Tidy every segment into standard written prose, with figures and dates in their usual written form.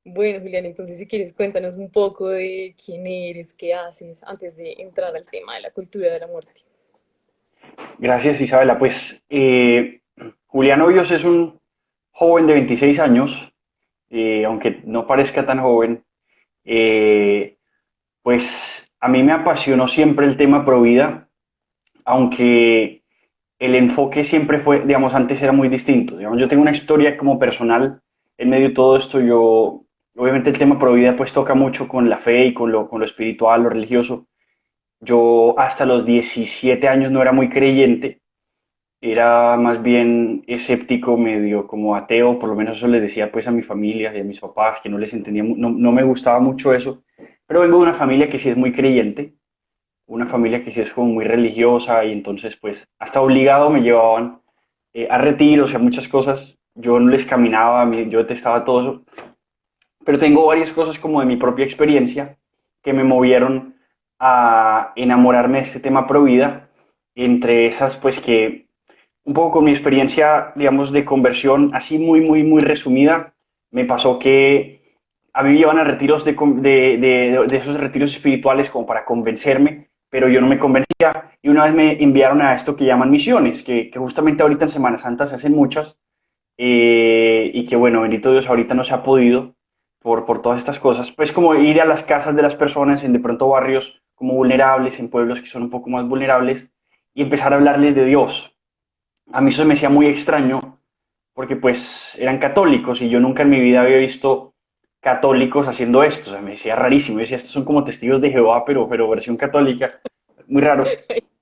Bueno, Julián, entonces si quieres cuéntanos un poco de quién eres, qué haces, antes de entrar al tema de la cultura de la muerte. Gracias, Isabela. Pues Julián Hoyos es un joven de 26 años, aunque no parezca tan joven. eh, pues a mí me apasionó siempre el tema Provida, aunque el enfoque siempre fue, digamos, antes era muy distinto. Digamos, yo tengo una historia como personal en medio de todo esto. Obviamente el tema Provida pues toca mucho con la fe y con lo espiritual, lo religioso. Yo hasta los 17 años no era muy creyente. Era más bien escéptico, medio como ateo, por lo menos eso les decía pues a mi familia y a mis papás, que no les entendía, no me gustaba mucho eso, pero vengo de una familia que sí es muy creyente, una familia que sí es como muy religiosa y entonces pues hasta obligado me llevaban a retiros y a muchas cosas, yo no les caminaba, yo detestaba todo eso, pero tengo varias cosas como de mi propia experiencia que me movieron a enamorarme de este tema pro vida, entre esas pues que un poco con mi experiencia, digamos, de conversión, así muy resumida, me pasó que a mí me llevan a retiros de esos retiros espirituales como para convencerme, pero yo no me convencía. Y una vez me enviaron a esto que llaman misiones, que justamente ahorita en Semana Santa se hacen muchas, y que bueno, bendito Dios, ahorita no se ha podido por todas estas cosas. Pues como ir a las casas de las personas en de pronto barrios como vulnerables, en pueblos que son un poco más vulnerables, y empezar a hablarles de Dios. A mí eso me hacía muy extraño porque pues eran católicos y yo nunca en mi vida había visto católicos haciendo esto. O sea, me decía rarísimo. Yo decía, estos son como testigos de Jehová, pero versión católica. Muy raro.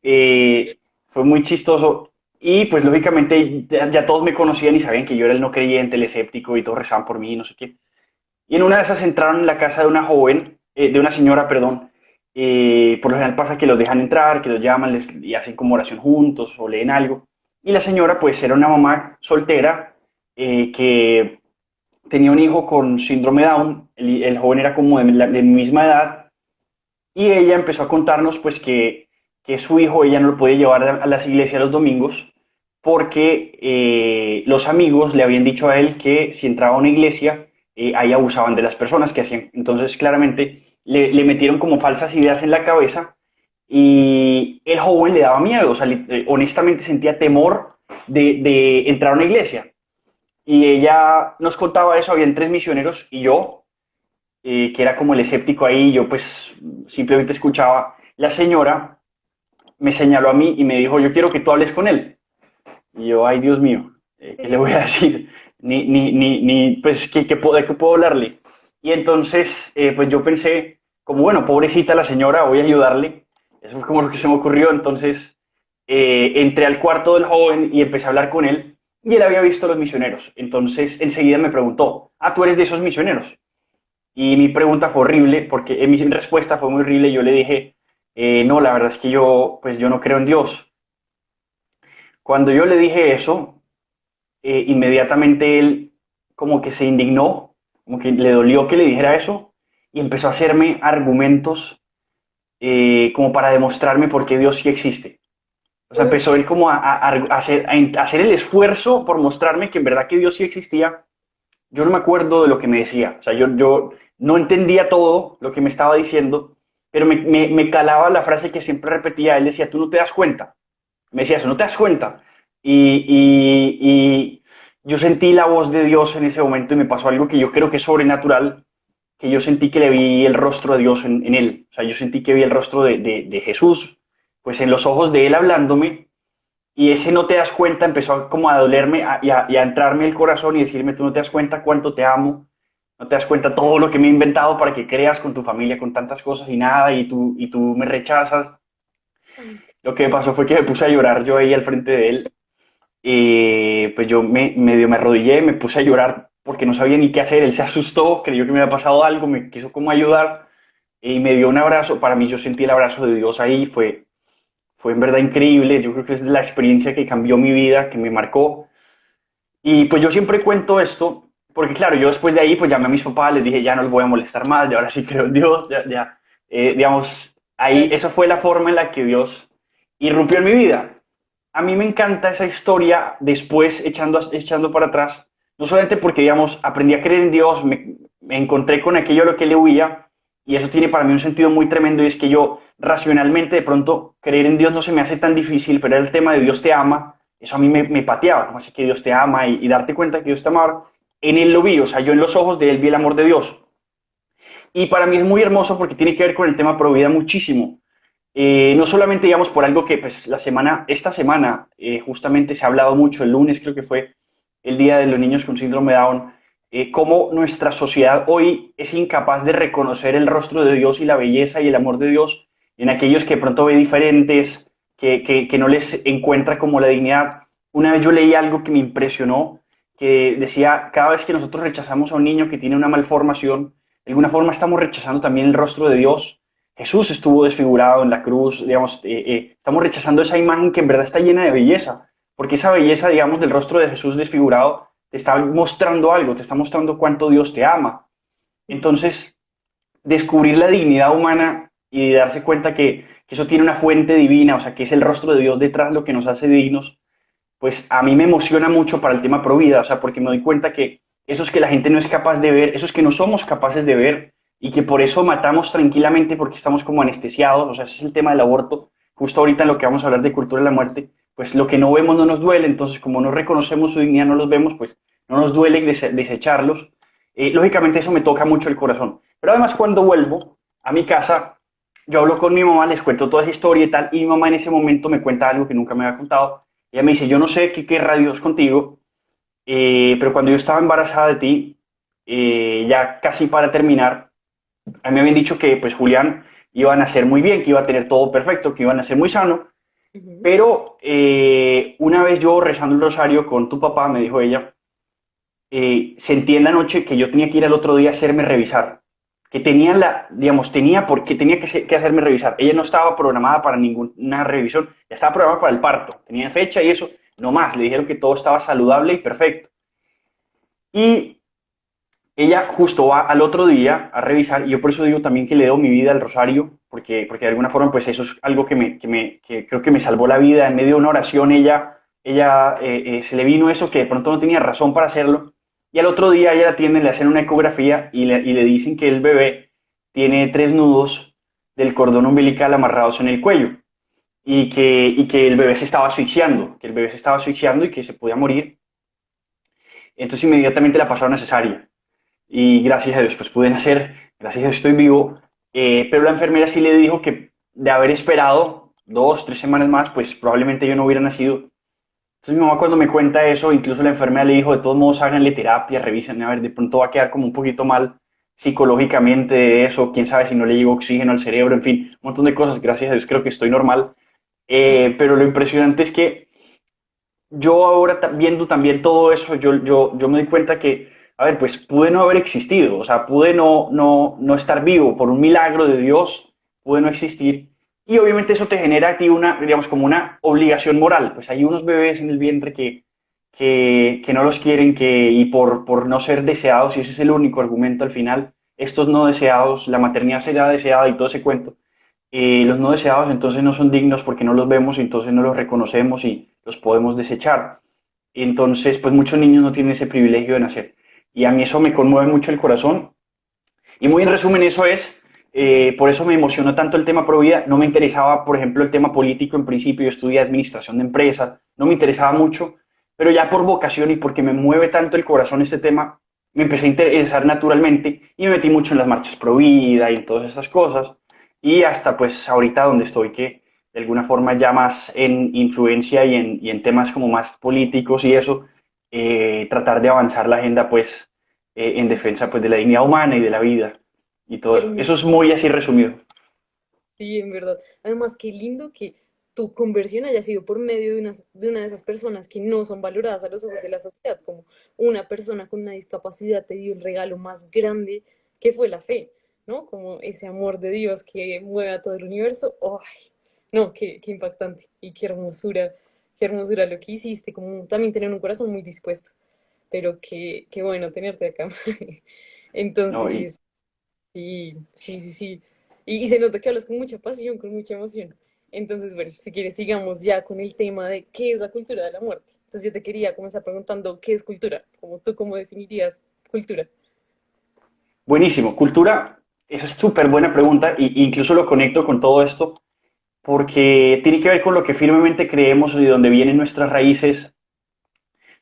Eh, Fue muy chistoso. Y pues lógicamente ya todos me conocían y sabían que yo era el no creyente, el escéptico y todos rezaban por mí y no sé qué. Y en una de esas entraron en la casa de una joven, de una señora, perdón. Por lo general pasa que los dejan entrar, que los llaman y hacen como oración juntos o leen algo. Y la señora pues era una mamá soltera que tenía un hijo con síndrome Down. El joven era como de mi misma edad y ella empezó a contarnos pues que su hijo ella no lo podía llevar a las iglesias los domingos porque los amigos le habían dicho a él que si entraba a una iglesia ahí abusaban de las personas que hacían. Entonces claramente le metieron como falsas ideas en la cabeza y el joven le daba miedo, o sea, honestamente sentía temor de entrar a una iglesia. Y ella nos contaba eso, habían tres misioneros y yo, que era como el escéptico ahí, yo pues simplemente escuchaba. La señora me señaló a mí y me dijo, yo quiero que tú hables con él. Y yo, ay Dios mío, ¿qué le voy a decir? Pues, de qué puedo hablarle? Y entonces, pues yo pensé, como bueno, pobrecita la señora, voy a ayudarle. Eso fue como lo que se me ocurrió. Entonces, entré al cuarto del joven y empecé a hablar con él. Y él había visto a los misioneros. Entonces, enseguida me preguntó, ah, tú eres de esos misioneros. Y mi pregunta fue horrible, porque mi respuesta fue muy horrible. Yo le dije, no, la verdad es que pues yo no creo en Dios. Cuando yo le dije eso, inmediatamente él como que se indignó, como que le dolió que le dijera eso, y empezó a hacerme argumentos como para demostrarme por qué Dios sí existe. O sea, Uy, empezó él como a hacer el esfuerzo por mostrarme que en verdad que Dios sí existía. Yo no me acuerdo de lo que me decía. O sea, yo no entendía todo lo que me estaba diciendo, pero me calaba la frase que siempre repetía. Él decía, tú no te das cuenta. Me decía eso, no te das cuenta. Y yo sentí la voz de Dios en ese momento y me pasó algo que yo creo que es sobrenatural, que yo sentí que le vi el rostro de Dios en él. O sea, yo sentí que vi el rostro de Jesús, pues en los ojos de él hablándome, y ese no te das cuenta empezó como a dolerme y a entrarme el corazón y decirme, tú no te das cuenta cuánto te amo, no te das cuenta todo lo que me he inventado para que creas con tu familia, con tantas cosas y nada, y tú me rechazas. Lo que pasó fue que me puse a llorar yo ahí al frente de él. Y pues yo medio me arrodillé, me puse a llorar porque no sabía ni qué hacer. Él se asustó, creyó que me había pasado algo, me quiso como ayudar y me dio un abrazo. Para mí yo sentí el abrazo de Dios ahí, fue en verdad increíble. Yo creo que es la experiencia que cambió mi vida, que me marcó. Y pues yo siempre cuento esto porque claro, yo después de ahí pues llamé a mis papás, les dije ya no los voy a molestar más, ya ahora sí creo en Dios, ya, digamos, ahí claro. esa fue la forma en la que Dios irrumpió en mi vida. A mí me encanta esa historia después echando para atrás, no solamente porque, digamos, aprendí a creer en Dios, me encontré con aquello a lo que le huía y eso tiene para mí un sentido muy tremendo y es que yo racionalmente de pronto creer en Dios no se me hace tan difícil, pero el tema de Dios te ama, eso a mí me pateaba, como así que Dios te ama y darte cuenta que Dios te ama, en Él lo vi, o sea, yo en los ojos de Él vi el amor de Dios. Y para mí es muy hermoso porque tiene que ver con el tema Provida muchísimo. No solamente, digamos, por algo que pues esta semana justamente se ha hablado mucho, el lunes creo que fue el Día de los Niños con Síndrome de Down, cómo nuestra sociedad hoy es incapaz de reconocer el rostro de Dios y la belleza y el amor de Dios en aquellos que de pronto ve diferentes, que no les encuentra como la dignidad. Una vez yo leí algo que me impresionó, que decía, cada vez que nosotros rechazamos a un niño que tiene una malformación, de alguna forma estamos rechazando también el rostro de Dios. Jesús estuvo desfigurado en la cruz, digamos, estamos rechazando esa imagen que en verdad está llena de belleza, porque esa belleza, digamos, del rostro de Jesús desfigurado te está mostrando algo, te está mostrando cuánto Dios te ama. Entonces, descubrir la dignidad humana y darse cuenta que eso tiene una fuente divina, o sea, que es el rostro de Dios detrás lo que nos hace dignos, pues a mí me emociona mucho para el tema Provida, o sea, porque me doy cuenta que esos que la gente no es capaz de ver, esos que no somos capaces de ver y que por eso matamos tranquilamente porque estamos como anestesiados, o sea, ese es el tema del aborto, justo ahorita en lo que vamos a hablar de cultura de la muerte, pues lo que no vemos no nos duele, entonces como no reconocemos su dignidad, no los vemos, pues no nos duele desecharlos. Lógicamente eso me toca mucho el corazón. Pero además cuando vuelvo a mi casa, yo hablo con mi mamá, les cuento toda esa historia y tal, y mi mamá en ese momento me cuenta algo que nunca me había contado. Ella me dice, yo no sé qué querrá Dios contigo, pero cuando yo estaba embarazada de ti, ya casi para terminar, a mí me habían dicho que pues Julián iba a nacer muy bien, que iba a tener todo perfecto, que iba a nacer muy sano, Ujú. pero una vez yo rezando el rosario con tu papá, me dijo ella, sentí en la noche que yo tenía que ir al otro día a hacerme revisar, que tenía digamos, porque tenía que hacerme revisar. Ella no estaba programada para ninguna revisión, ya estaba programada para el parto, tenía fecha y eso, no más, le dijeron que todo estaba saludable y perfecto. Y ella justo va al otro día a revisar, y yo por eso digo también que le debo mi vida al rosario, porque de alguna forma pues eso es algo que creo que me salvó la vida, en medio de una oración ella se le vino eso que de pronto no tenía razón para hacerlo, y al otro día ella la atienden, le hacen una ecografía y le dicen que el bebé tiene 3 nudos del cordón umbilical amarrados en el cuello, y que el bebé se estaba asfixiando, que el bebé se estaba asfixiando y que se podía morir, entonces inmediatamente la pasaron a cesárea y gracias a Dios pues pude nacer, gracias a Dios estoy vivo, pero la enfermera sí le dijo que de haber esperado 2, 3 semanas más, pues probablemente yo no hubiera nacido. Entonces mi mamá cuando me cuenta eso, incluso la enfermera le dijo, de todos modos háganle terapia, revisen, a ver, de pronto va a quedar como un poquito mal psicológicamente de eso, quién sabe si no le llegó oxígeno al cerebro, en fin, un montón de cosas, gracias a Dios creo que estoy normal. Pero lo impresionante es que yo ahora viendo también todo eso, yo me doy cuenta que, a ver, pues pude no haber existido, o sea, pude no estar vivo por un milagro de Dios, pude no existir. Y obviamente eso te genera a ti una, digamos, como una obligación moral. Pues hay unos bebés en el vientre que no los quieren y por no ser deseados, y ese es el único argumento al final, estos no deseados, la maternidad será deseada y todo ese cuento, los no deseados entonces no son dignos porque no los vemos y entonces no los reconocemos y los podemos desechar. Entonces, pues muchos niños no tienen ese privilegio de nacer. Y a mí eso me conmueve mucho el corazón. Y muy en resumen, eso es, por eso me emocionó tanto el tema Provida. No me interesaba, por ejemplo, el tema político en principio. Yo estudié administración de empresas, no me interesaba mucho, pero ya por vocación y porque me mueve tanto el corazón este tema, me empecé a interesar naturalmente y me metí mucho en las marchas Provida y en todas estas cosas. Y hasta pues ahorita donde estoy, que de alguna forma ya más en influencia y en temas como más políticos y eso, tratar de avanzar la agenda pues en defensa pues de la dignidad humana y de la vida y todo Qué eso. Eso hermoso. es muy así resumido. Sí, en verdad. Además, qué lindo que tu conversión haya sido por medio de una de esas personas que no son valoradas a los ojos de la sociedad, como una persona con una discapacidad te dio el regalo más grande que fue la fe, ¿no? Como ese amor de Dios que mueve a todo el universo. ¡Ay! No, qué impactante y qué hermosura lo que hiciste, como también tener un corazón muy dispuesto, pero qué bueno tenerte acá. ¿No? Y Entonces, sí, sí, sí, sí. Y se nota que hablas con mucha pasión, con mucha emoción. Entonces, bueno, si quieres, sigamos ya con el tema de qué es la cultura de la muerte. Entonces, yo te quería comenzar preguntando qué es cultura, como tú cómo definirías cultura. Buenísimo. Cultura, eso es súper buena pregunta e incluso lo conecto con todo esto porque tiene que ver con lo que firmemente creemos y de donde vienen nuestras raíces.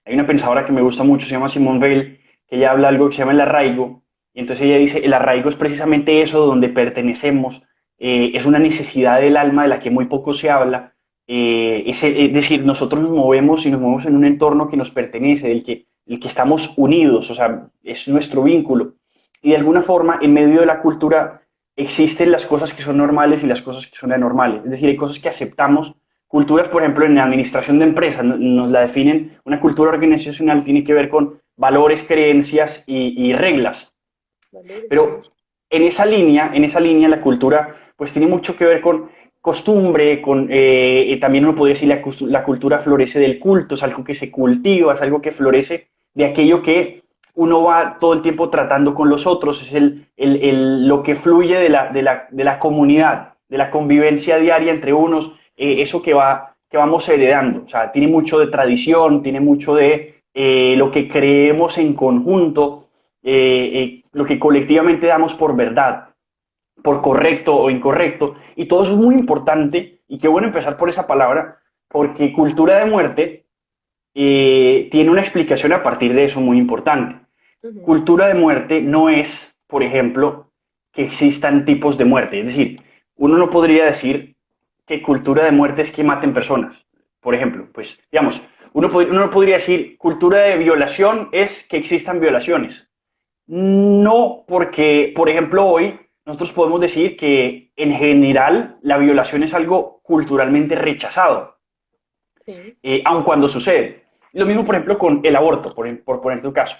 Hay una pensadora que me gusta mucho, se llama Simone Weil, que ella habla algo que se llama el arraigo, y entonces ella dice, el arraigo es precisamente eso, donde pertenecemos, es una necesidad del alma de la que muy poco se habla, es decir, nosotros nos movemos y nos movemos en un entorno que nos pertenece, del que estamos unidos, o sea, es nuestro vínculo, y de alguna forma, en medio de la cultura, existen las cosas que son normales y las cosas que son anormales, es decir, hay cosas que aceptamos. Culturas, por ejemplo, en la administración de empresas, nos la definen, una cultura organizacional tiene que ver con valores, creencias y reglas. Valores, Pero creencias. en esa línea la cultura pues tiene mucho que ver con costumbre, también uno podría decir la cultura florece del culto, es algo que se cultiva, es algo que florece de aquello que uno va todo el tiempo tratando con los otros, es lo que fluye de la comunidad, de la convivencia diaria entre unos, eso que vamos heredando, o sea, tiene mucho de tradición, tiene mucho de lo que creemos en conjunto, lo que colectivamente damos por verdad, por Ujú. correcto o incorrecto, y todo eso es muy importante, y qué bueno empezar por esa palabra, porque cultura de muerte tiene una explicación a partir de eso muy importante. Ujú. Cultura de muerte no es, por ejemplo, que existan tipos de muerte, es decir, uno no podría decir que cultura de muerte es que maten personas, por ejemplo, pues digamos, uno no podría decir cultura de violación es que existan violaciones, no, porque, por ejemplo, hoy nosotros podemos decir que en general la violación es algo culturalmente rechazado, Sí. aun cuando sucede. Lo mismo, por ejemplo, con el aborto, por poner tu caso.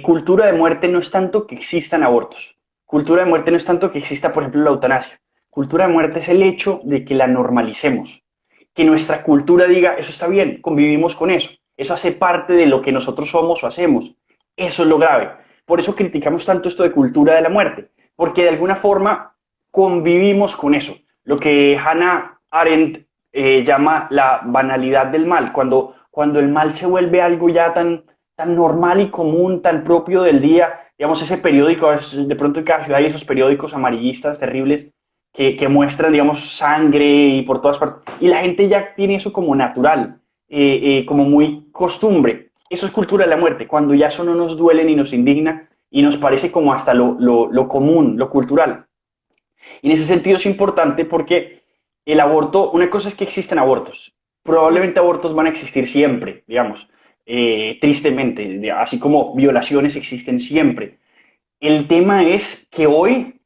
Cultura de muerte no es tanto que existan abortos. Cultura de muerte no es tanto que exista, por ejemplo, la eutanasia. Cultura de muerte es el hecho de que la normalicemos. Que nuestra cultura diga, eso está bien, convivimos con eso. Eso hace parte de lo que nosotros somos o hacemos. Eso es lo grave. Por eso criticamos tanto esto de cultura de la muerte. Porque de alguna forma convivimos con eso. Lo que Hannah Arendt llama la banalidad del mal, cuando el mal se vuelve algo ya tan normal y común, tan propio del día, digamos, ese periódico, de pronto en cada ciudad hay esos periódicos amarillistas terribles que muestran, digamos, sangre y por todas partes, y la gente ya tiene eso como natural, como muy costumbre. Eso es cultura de la muerte, cuando ya eso no nos duele ni nos indigna y nos parece como hasta lo común, lo cultural. Y en ese sentido es importante porque el aborto, una cosa es que existen abortos, Ujú. probablemente abortos van a existir siempre, digamos, tristemente, así como violaciones existen siempre. El tema es que hoy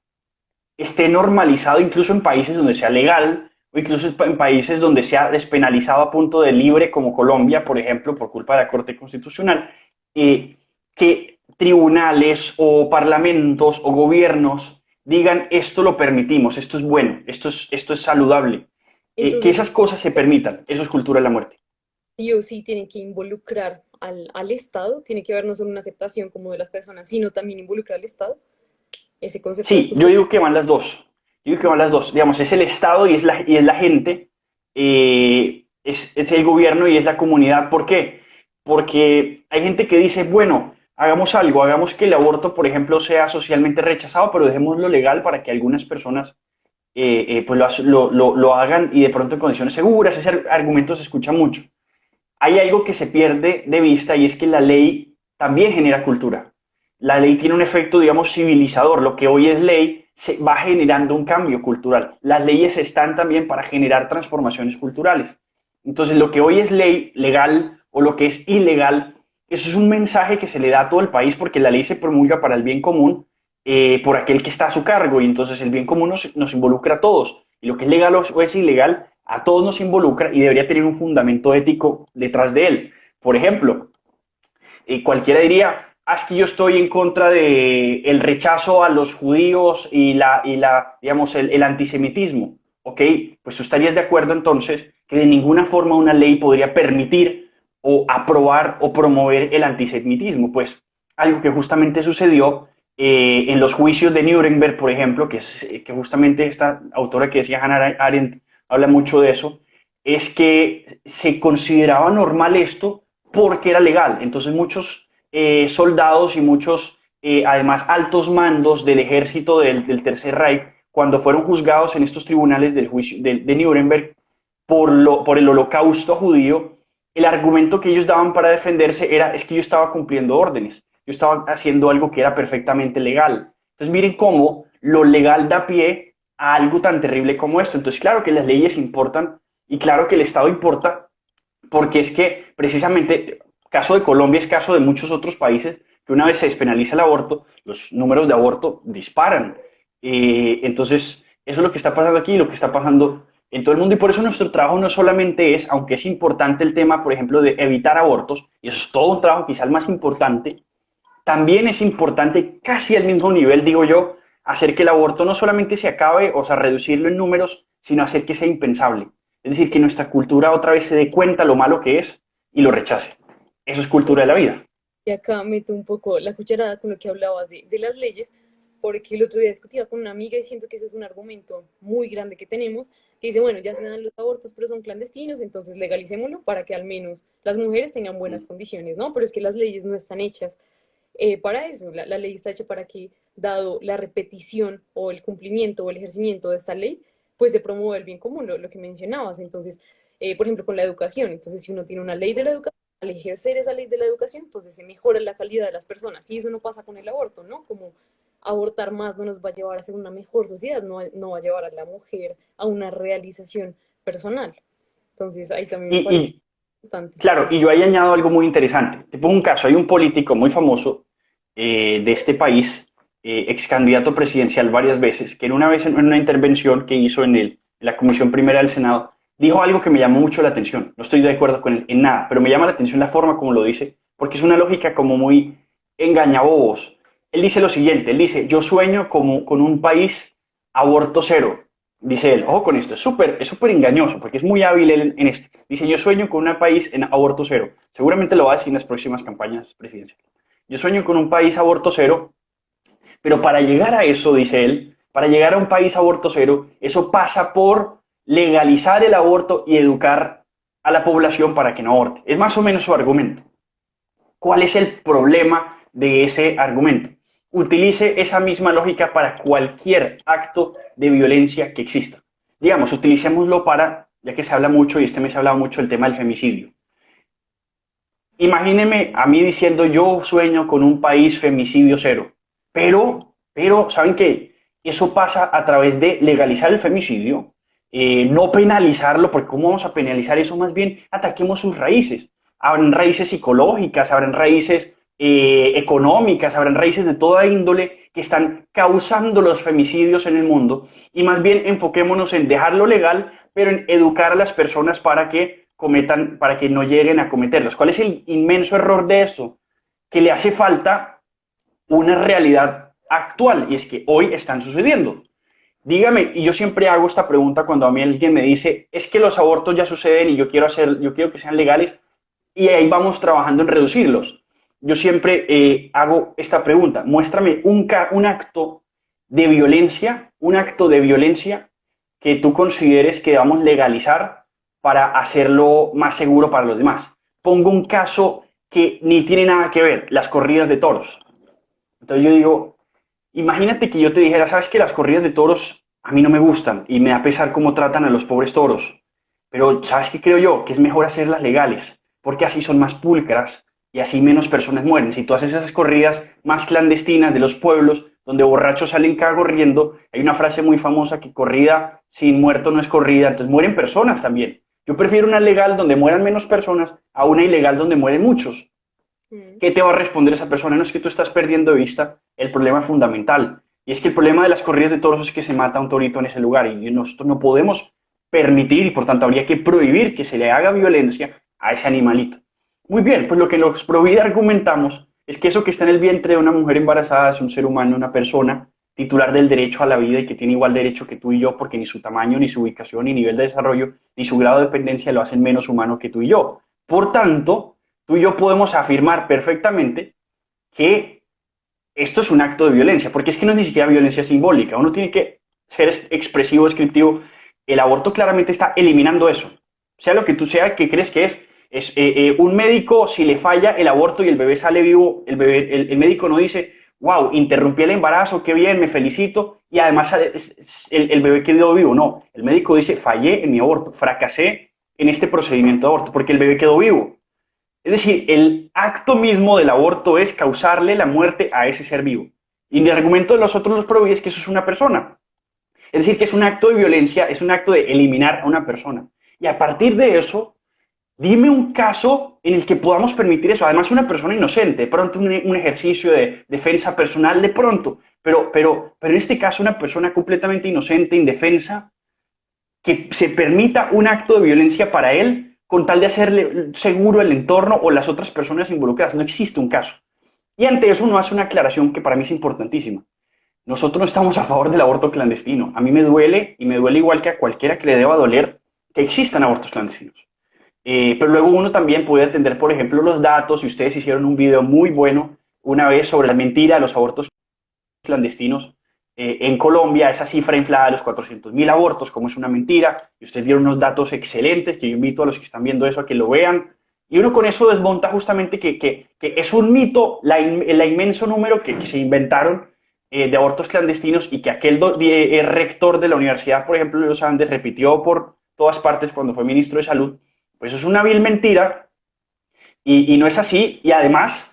esté normalizado incluso en países donde sea legal o incluso en países donde sea despenalizado a punto de libre, como Colombia, por ejemplo, por culpa de la Corte Constitucional, que tribunales o parlamentos o gobiernos digan esto lo permitimos, esto es bueno, esto es saludable, que Entonces, esas cosas se permitan, eso es cultura de la muerte. sí o sí tienen que involucrar al Estado, tiene que haber no solo una aceptación como de las personas, sino también involucrar al Estado, ese concepto de Sí, yo cultura. digo que van las dos. Yo digo que van Ujú. las dos. Digamos, es el Estado y es la gente, es el gobierno y es la comunidad. ¿Por qué? Porque hay gente que dice, bueno, hagamos algo, hagamos que el aborto, por ejemplo, sea socialmente rechazado, pero dejémoslo legal para que algunas personas pues lo hagan y de pronto en condiciones seguras. Ese argumento se escucha mucho. Hay algo que se pierde de vista y es que la ley también genera cultura. La ley tiene un efecto, digamos, civilizador. Lo que hoy es ley se va generando un cambio cultural. Las leyes están también para generar transformaciones culturales. Entonces, lo que hoy es ley legal o lo que es ilegal, eso es un mensaje que se le da a todo el país porque la ley se promulga para el bien común por aquel que está a su cargo y entonces el bien común nos involucra a todos. Y lo que es legal o es ilegal a todos nos involucra y debería tener un fundamento ético detrás de él. Por ejemplo, cualquiera diría, es que yo estoy en contra de el rechazo a los judíos digamos, el antisemitismo. ¿Ok? Pues tú estarías de acuerdo entonces que de ninguna forma una ley podría permitir o aprobar o promover el antisemitismo. Pues algo que justamente sucedió en los juicios de Nuremberg, por ejemplo, que justamente esta autora que decía Hannah Arendt habla mucho de eso, es que se consideraba normal esto porque era legal. Entonces muchos soldados y muchos además altos mandos del ejército del Tercer Reich, cuando fueron juzgados en estos tribunales del juicio de Nuremberg por el holocausto judío, el argumento que ellos daban para defenderse era, es que yo estaba cumpliendo órdenes, yo estaba haciendo algo que era perfectamente legal. Entonces miren cómo lo legal da pie a algo tan terrible como esto. Entonces claro que las leyes importan y claro que el Estado importa, porque es que precisamente, caso de Colombia es caso de muchos otros países, que una vez se despenaliza el aborto, los números de aborto disparan. Entonces, eso es lo que está pasando aquí y lo que está pasando en todo el mundo. Y por eso nuestro trabajo no solamente es, aunque es importante el tema, por ejemplo, de evitar abortos, y eso es todo un trabajo quizá el más importante, también es importante, casi al mismo nivel, digo yo, hacer que el aborto no solamente se acabe, o sea, reducirlo en números, sino hacer que sea impensable. Es decir, que nuestra cultura otra vez se dé cuenta lo malo que es y lo rechace. Eso es cultura de la vida. Y acá meto un poco la cucharada con lo que hablabas de las leyes, porque el otro día discutía con una amiga y siento que ese es un argumento muy grande que tenemos, que dice, bueno, ya se dan los abortos, pero son clandestinos, entonces legalicémoslo para que al menos las mujeres tengan buenas condiciones, ¿no? Pero es que las leyes no están hechas para eso. La ley está hecha para que, dado la repetición o el cumplimiento o el ejercimiento de esta ley, pues se promueve el bien común, lo que mencionabas. Entonces, por ejemplo, con la educación. Entonces, si uno tiene una ley de la educación, al ejercer esa ley de la educación, entonces se mejora la calidad de las personas. Y eso no pasa con el aborto, ¿no? Como abortar más no nos va a llevar a ser una mejor sociedad, no va a llevar a la mujer a una realización personal. Entonces, ahí también me parece Y importante. claro, y yo ahí añado algo muy interesante. Te pongo un caso, hay un político muy famoso de este país, ex candidato presidencial varias veces, que en una vez en una intervención que hizo en la Comisión Primera del Senado, dijo algo que me llamó mucho la atención. No estoy de acuerdo con él en nada, pero me llama la atención la forma como lo dice, porque es una lógica como muy engañabobos. Él dice lo siguiente, él dice, yo sueño como, con un país aborto cero. Dice él, ojo con esto, es súper engañoso, porque es muy hábil él en esto. Dice, yo sueño con un país en aborto cero. Seguramente lo va a decir en las próximas campañas presidenciales. Yo sueño con un país aborto cero, pero para llegar a eso, dice él, para llegar a un país aborto cero, eso pasa por legalizar el aborto y educar a la población para que no aborte. Es más o menos su argumento. ¿Cuál es el problema de ese argumento? Utilice esa misma lógica para cualquier acto de violencia que exista. Digamos, utilicémoslo para, ya que se habla mucho y este mes se ha hablado mucho del tema del femicidio. Imagíneme a mí diciendo yo sueño con un país femicidio cero, pero, ¿saben qué? Eso pasa a través de legalizar el femicidio, no penalizarlo, porque ¿cómo vamos a penalizar eso? Más bien ataquemos sus raíces. Habrán raíces psicológicas, habrán raíces económicas, habrán raíces de toda índole que están causando los femicidios en el mundo y más bien enfoquémonos en dejarlo legal, pero en educar a las personas para que cometan, para que no lleguen a cometerlos. ¿Cuál es el inmenso error de esto? Que le hace falta una realidad actual y es que hoy están sucediendo. Dígame, y yo siempre hago esta pregunta cuando a mí alguien me dice, es que los abortos ya suceden y yo quiero que sean legales y ahí vamos trabajando en reducirlos. Yo siempre hago esta pregunta, muéstrame un acto de violencia, un acto de violencia que tú consideres que debamos legalizar para hacerlo más seguro para los demás. Pongo un caso que ni tiene nada que ver, las corridas de toros. Entonces yo digo, imagínate que yo te dijera, sabes que las corridas de toros a mí no me gustan y me da pesar cómo tratan a los pobres toros, pero ¿sabes qué creo yo? Que es mejor hacerlas legales, porque así son más pulcras y así menos personas mueren. Si tú haces esas corridas más clandestinas de los pueblos, donde borrachos salen corriendo, hay una frase muy famosa que corrida sin muerto no es corrida, entonces mueren personas también. Yo prefiero una legal donde mueran menos personas a una ilegal donde mueren muchos. Mm. ¿Qué te va a responder esa persona? No es que tú estás perdiendo de vista el problema fundamental. Y es que el problema de las corridas de toros es que se mata a un torito en ese lugar y nosotros no podemos permitir y por tanto habría que prohibir que se le haga violencia a ese animalito. Muy bien, pues lo que los Provida argumentamos es que eso que está en el vientre de una mujer embarazada es un ser humano, una persona titular del derecho a la vida y que tiene igual derecho que tú y yo porque ni su tamaño, ni su ubicación, ni nivel de desarrollo, ni su grado de dependencia lo hacen menos humano que tú y yo. Por tanto, tú y yo podemos afirmar perfectamente que esto es un acto de violencia, porque es que no es ni siquiera violencia simbólica, uno tiene que ser expresivo, descriptivo, el aborto claramente está eliminando eso, sea lo que tú sea que crees que es un médico, si le falla el aborto y el bebé sale vivo, el médico no dice, wow, interrumpí el embarazo, qué bien, me felicito, y además el bebé quedó vivo. No, el médico dice, fallé en mi aborto, fracasé en este procedimiento de aborto, porque el bebé quedó vivo. Es decir, el acto mismo del aborto es causarle la muerte a ese ser vivo. Y el argumento de los otros los pro es que eso es una persona. Es decir, que es un acto de violencia, es un acto de eliminar a una persona. Y a partir de eso, dime un caso en el que podamos permitir eso. Además, una persona inocente, de pronto un ejercicio de defensa personal, de pronto. Pero en este caso, una persona completamente inocente, indefensa, que se permita un acto de violencia para él con tal de hacerle seguro el entorno o las otras personas involucradas. No existe un caso. Y ante eso uno hace una aclaración que para mí es importantísima. Nosotros no estamos a favor del aborto clandestino. A mí me duele, y me duele igual que a cualquiera que le deba doler, que existan abortos clandestinos. Pero luego uno también puede atender, por ejemplo, los datos, y ustedes hicieron un video muy bueno una vez sobre la mentira de los abortos clandestinos en Colombia, esa cifra inflada de los 400.000 abortos, como es una mentira, y ustedes dieron unos datos excelentes, que yo invito a los que están viendo eso a que lo vean, y uno con eso desmonta justamente que es un mito la inmenso número que se inventaron de abortos clandestinos y que aquel rector de la universidad, por ejemplo, de los Andes, repitió por todas partes cuando fue ministro de Salud. Pues eso es una vil mentira y no es así. Y además,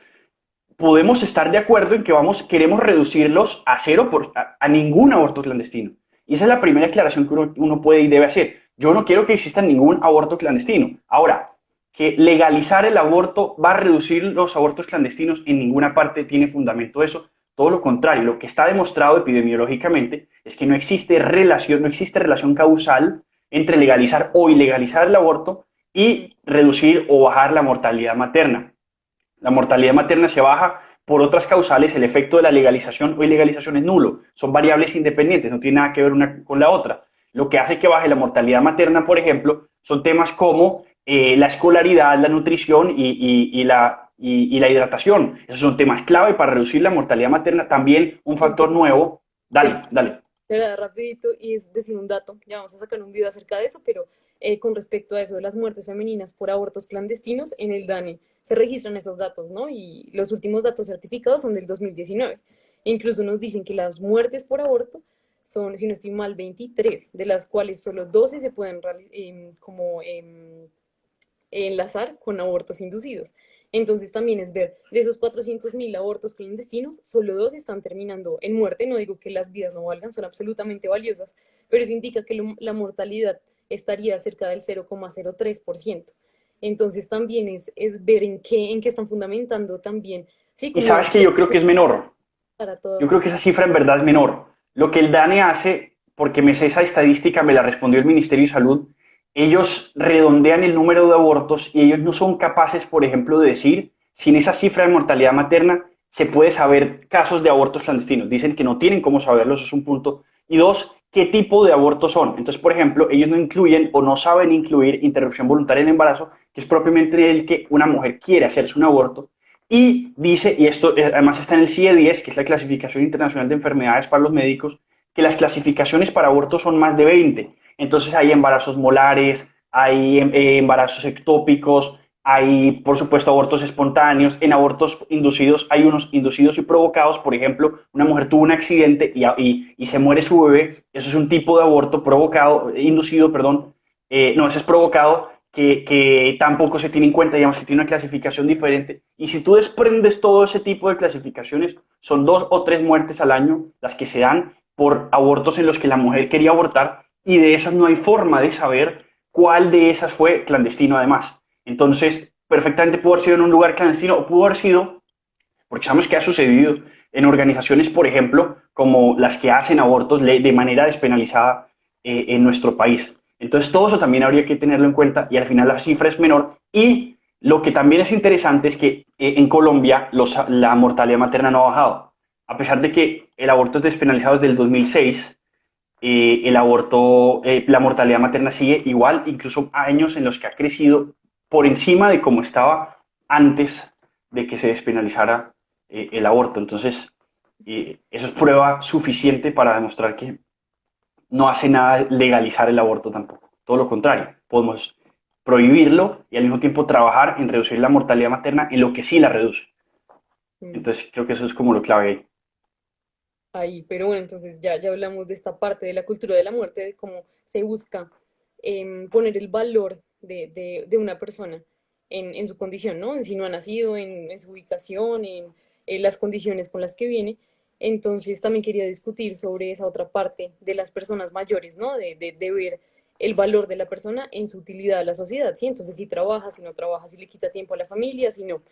podemos estar de acuerdo en que queremos reducirlos a cero a ningún aborto clandestino. Y esa es la primera aclaración que uno puede y debe hacer. Yo no quiero que exista ningún aborto clandestino. Ahora, que legalizar el aborto va a reducir los abortos clandestinos en ninguna parte tiene fundamento eso. Todo lo contrario, lo que está demostrado epidemiológicamente es que no existe relación causal entre legalizar o ilegalizar el aborto y reducir o bajar la mortalidad materna. La mortalidad materna se baja por otras causales, el efecto de la legalización o ilegalización es nulo, son variables independientes, no tiene nada que ver una con la otra. Lo que hace que baje la mortalidad materna, por ejemplo, son temas como la escolaridad, la nutrición y la hidratación. Esos son temas clave para reducir la mortalidad materna. También un factor nuevo. Dale, dale. Era rapidito y es decir un dato, ya vamos a sacar un video acerca de eso, pero con respecto a eso de las muertes femeninas por abortos clandestinos, en el DANE se registran esos datos, ¿no? Y los últimos datos certificados son del 2019. Incluso nos dicen que las muertes por aborto son, si no estoy mal, 23, de las cuales solo 12 se pueden como enlazar con abortos inducidos. Entonces también es ver, de esos 400.000 abortos clandestinos, solo dos están terminando en muerte. No digo que las vidas no valgan, son absolutamente valiosas, pero eso indica que la mortalidad estaría cerca del 0,03%. Entonces también es ver en qué están fundamentando también, sí, Y como sabes que yo creo que es menor. para Yo creo todas. que esa cifra en verdad es menor. Lo que el DANE hace, porque me sé esa estadística, me la respondió el Ministerio de Salud, ellos redondean el número de abortos y ellos no son capaces, por ejemplo, de decir si en esa cifra de mortalidad materna se puede saber casos de abortos clandestinos. Dicen que no tienen cómo saberlo, eso es un punto. Y dos, qué tipo de abortos son. Entonces, por ejemplo, ellos no incluyen o no saben incluir interrupción voluntaria del embarazo, que es propiamente el que una mujer quiere hacerse un aborto, y dice, y esto además está en el CIE-10, que es la clasificación internacional de enfermedades para los médicos, que las clasificaciones para abortos son más de 20. Entonces hay embarazos molares, hay embarazos ectópicos, hay por supuesto abortos espontáneos. En abortos inducidos hay unos inducidos y provocados. Por ejemplo, una mujer tuvo un accidente y se muere su bebé. Eso es un tipo de aborto provocado, inducido, perdón. No, ese es provocado que tampoco se tiene en cuenta, digamos que tiene una clasificación diferente. Y si tú desprendes todo ese tipo de clasificaciones, son 2 o 3 muertes al año las que se dan por abortos en los que la mujer quería abortar y de esas no hay forma de saber cuál de esas fue clandestino además. Entonces, perfectamente pudo haber sido en un lugar clandestino o pudo haber sido, porque sabemos que ha sucedido en organizaciones, por ejemplo, como las que hacen abortos de manera despenalizada en nuestro país. Entonces, todo eso también habría que tenerlo en cuenta y al final la cifra es menor. Y lo que también es interesante es que en Colombia la mortalidad materna no ha bajado. A pesar de que el aborto es despenalizado desde el 2006, la mortalidad materna sigue igual, incluso años en los que ha crecido por encima de cómo estaba antes de que se despenalizara el aborto. Entonces, eso es prueba suficiente para demostrar que no hace nada legalizar el aborto tampoco. Todo lo contrario, podemos prohibirlo y al mismo tiempo trabajar en reducir la mortalidad materna en lo que sí la reduce. Mm. Entonces, creo que eso es como lo clave ahí. ahí. Pero bueno, entonces ya hablamos de esta parte de la cultura de la muerte, de cómo se busca poner el valor de una persona en su condición, ¿no? En si no ha nacido, en su ubicación, en las condiciones con las que viene. Entonces también quería discutir sobre esa otra parte de las personas mayores, ¿no? De ver el valor de la persona en su utilidad a la sociedad, ¿sí? Entonces si trabaja, si no trabaja, si le quita tiempo a la familia, si no.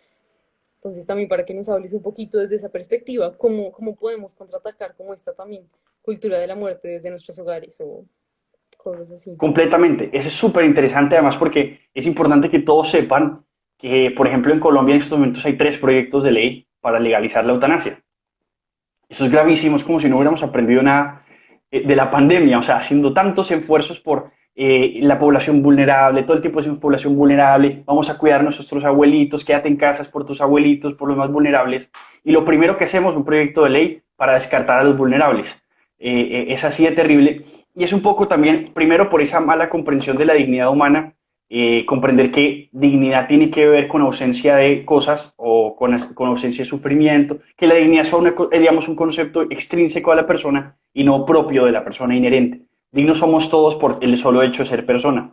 Entonces también para que nos hables un poquito desde esa perspectiva, cómo podemos contraatacar como esta también cultura de la muerte desde nuestros hogares o cosas así. Completamente. Eso es súper interesante además porque es importante que todos sepan que, por ejemplo, en Colombia en estos momentos hay 3 proyectos de ley para legalizar la eutanasia. Eso es gravísimo, es como si no hubiéramos aprendido nada de la pandemia, o sea, haciendo tantos esfuerzos por la población vulnerable, todo el tiempo decimos población vulnerable, vamos a cuidar a nuestros abuelitos, quédate en casas por tus abuelitos, por los más vulnerables, y lo primero que hacemos es un proyecto de ley para descartar a los vulnerables. Es así de terrible, y es un poco también, primero por esa mala comprensión de la dignidad humana, comprender que dignidad tiene que ver con ausencia de cosas o con ausencia de sufrimiento, que la dignidad es digamos, un concepto extrínseco a la persona y no propio de la persona inherente. Dignos somos todos por el solo hecho de ser persona.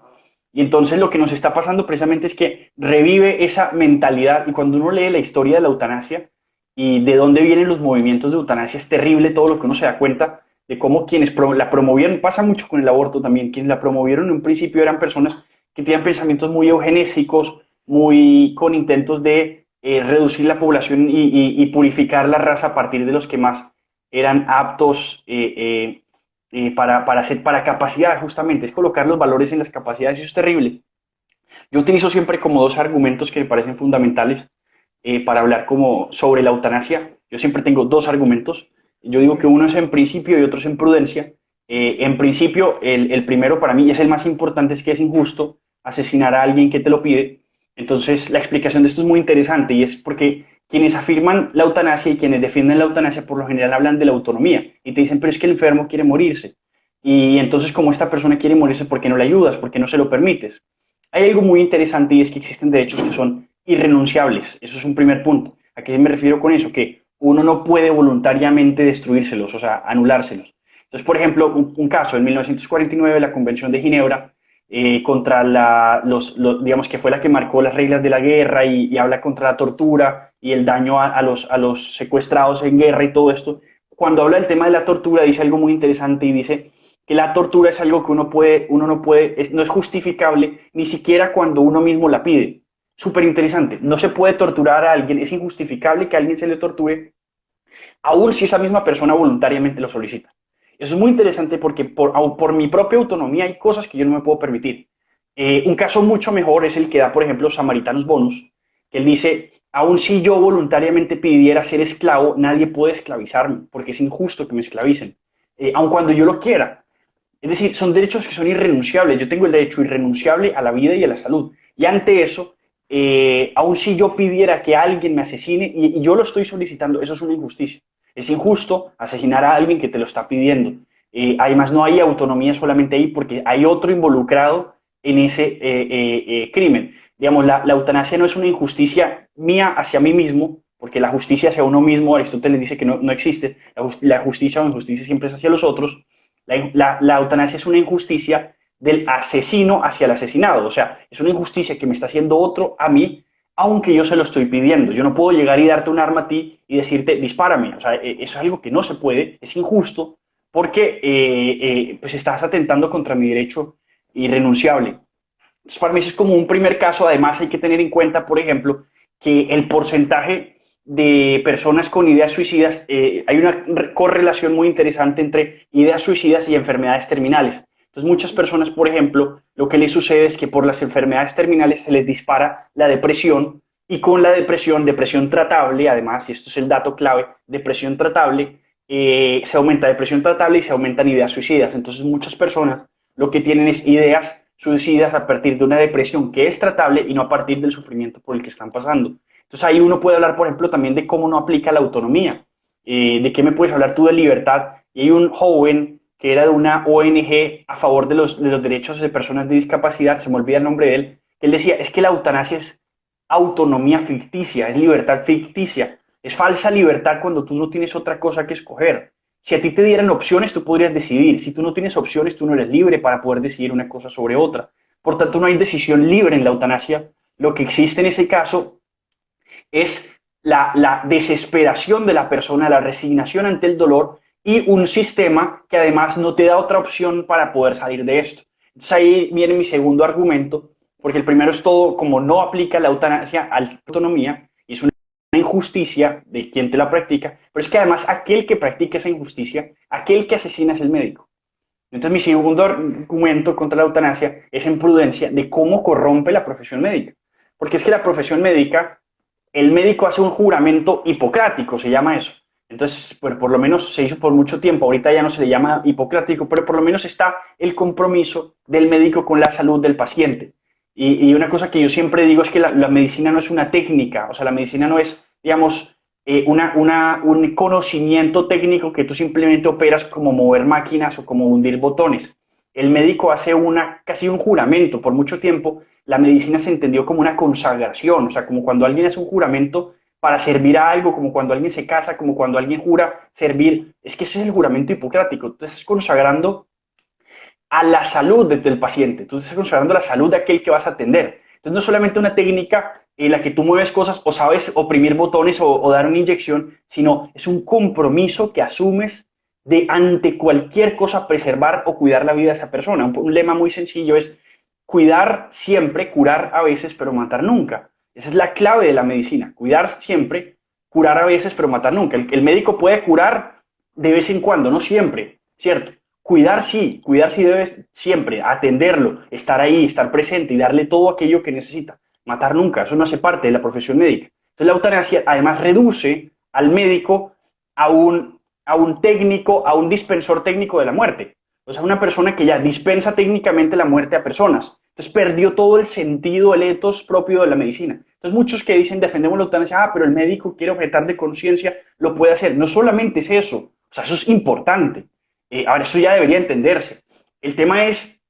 Y entonces lo que nos está pasando precisamente es que revive esa mentalidad y cuando uno lee la historia de la eutanasia y de dónde vienen los movimientos de eutanasia es terrible todo lo que uno se da cuenta de cómo quienes la promovieron, pasa mucho con el aborto también, quienes la promovieron en un principio eran personas que tenían pensamientos muy eugenésicos, muy con intentos de reducir la población y purificar la raza a partir de los que más eran aptos para capacidad, justamente, es colocar los valores en las capacidades y eso es terrible. Yo utilizo siempre como 2 argumentos que me parecen fundamentales para hablar como sobre la eutanasia. Yo siempre tengo 2 argumentos. Yo digo que uno es en principio y otro es en prudencia. En principio, el primero para mí es el más importante, es que es injusto asesinar a alguien que te lo pide. Entonces, la explicación de esto es muy interesante y es porque quienes afirman la eutanasia y quienes defienden la eutanasia por lo general hablan de la autonomía y te dicen, pero es que el enfermo quiere morirse. Y entonces, como esta persona quiere morirse, ¿por qué no le ayudas? ¿Por qué no se lo permites? Hay algo muy interesante y es que existen derechos que son irrenunciables. Eso es un primer punto. ¿A qué me refiero con eso? Que uno no puede voluntariamente destruírselos, o sea, anulárselos. Entonces, por ejemplo, un caso, en 1949, la Convención de Ginebra, contra digamos que fue la que marcó las reglas de la guerra y habla contra la tortura y el daño a los secuestrados en guerra y todo esto. Cuando habla del tema de la tortura, dice algo muy interesante y dice que la tortura es algo que uno no puede, no es justificable ni siquiera cuando uno mismo la pide. Súper interesante. No se puede torturar a alguien, es injustificable que a alguien se le torture, aun si esa misma persona voluntariamente lo solicita. Eso es muy interesante porque por mi propia autonomía hay cosas que yo no me puedo permitir. Un caso mucho mejor es el que da, por ejemplo, Samaritanos Bonus, que él dice, aun si yo voluntariamente pidiera ser esclavo, nadie puede esclavizarme, porque es injusto que me esclavicen, aun cuando yo lo quiera. Es decir, son derechos que son irrenunciables. Yo tengo el derecho irrenunciable a la vida y a la salud. Y ante eso, aun si yo pidiera que alguien me asesine y yo lo estoy solicitando, eso es una injusticia. Es injusto asesinar a alguien que te lo está pidiendo. Además, no hay autonomía solamente ahí porque hay otro involucrado en ese crimen. Digamos, la eutanasia no es una injusticia mía hacia mí mismo, porque la justicia hacia uno mismo, Aristóteles dice que no existe. La justicia o injusticia siempre es hacia los otros. La eutanasia es una injusticia del asesino hacia el asesinado. O sea, es una injusticia que me está haciendo otro a mí, aunque yo se lo estoy pidiendo. Yo no puedo llegar y darte un arma a ti y decirte, dispárame. O sea, eso es algo que no se puede, es injusto, porque pues estás atentando contra mi derecho irrenunciable. Entonces, para mí eso es como un primer caso. Además, hay que tener en cuenta, por ejemplo, que el porcentaje de personas con ideas suicidas, hay una correlación muy interesante entre ideas suicidas y enfermedades terminales. Entonces, muchas personas, por ejemplo, lo que les sucede es que por las enfermedades terminales se les dispara la depresión y con la depresión tratable, además, y esto es el dato clave, depresión tratable, se aumenta depresión tratable y se aumentan ideas suicidas. Entonces, muchas personas lo que tienen es ideas suicidas a partir de una depresión que es tratable y no a partir del sufrimiento por el que están pasando. Entonces ahí uno puede hablar, por ejemplo, también de cómo no aplica la autonomía. ¿De qué me puedes hablar tú de libertad? Y hay un joven que era de una ONG a favor de los derechos de personas de discapacidad, se me olvida el nombre de él, que él decía, es que la eutanasia es autonomía ficticia, es libertad ficticia, es falsa libertad cuando tú no tienes otra cosa que escoger. Si a ti te dieran opciones, tú podrías decidir. Si tú no tienes opciones, tú no eres libre para poder decidir una cosa sobre otra. Por tanto, no hay decisión libre en la eutanasia. Lo que existe en ese caso es la desesperación de la persona, la resignación ante el dolor y un sistema que además no te da otra opción para poder salir de esto. Entonces ahí viene mi segundo argumento, porque el primero es todo como no aplica la eutanasia a la autonomía y es una injusticia de quien te la practica, pero es que además aquel que practica esa injusticia, aquel que asesina es el médico. Entonces mi segundo argumento contra la eutanasia es en prudencia de cómo corrompe la profesión médica. Porque es que la profesión médica, el médico hace un juramento hipocrático, se llama eso. Entonces, por lo menos se hizo por mucho tiempo, ahorita ya no se le llama hipocrático, pero por lo menos está el compromiso del médico con la salud del paciente. Y una cosa que yo siempre digo es que la medicina no es una técnica, o sea, la medicina no es, digamos, un conocimiento técnico que tú simplemente operas como mover máquinas o como hundir botones. El médico hace casi un juramento. Por mucho tiempo la medicina se entendió como una consagración, o sea, como cuando alguien hace un juramento para servir a algo, como cuando alguien se casa, como cuando alguien jura servir. Es que ese es el juramento hipocrático. Entonces es consagrando a la salud del paciente. Tú estás considerando la salud de aquel que vas a atender. Entonces no es solamente una técnica en la que tú mueves cosas o sabes oprimir botones o dar una inyección, sino es un compromiso que asumes de ante cualquier cosa preservar o cuidar la vida de esa persona. Un lema muy sencillo es cuidar siempre, curar a veces, pero matar nunca. Esa es la clave de la medicina, cuidar siempre, curar a veces, pero matar nunca. El médico puede curar de vez en cuando, no siempre, ¿cierto? Cuidar sí debes siempre, atenderlo, estar ahí, estar presente y darle todo aquello que necesita. Matar nunca, eso no hace parte de la profesión médica. Entonces la eutanasia además reduce al médico a un técnico, a un dispensor técnico de la muerte. O sea, una persona que ya dispensa técnicamente la muerte a personas. Entonces perdió todo el sentido, el ethos propio de la medicina. Entonces muchos que dicen defendemos la eutanasia, pero el médico quiere objetar de conciencia, lo puede hacer. No solamente es eso, o sea, eso es importante. Ahora, eso ya debería entenderse. El tema es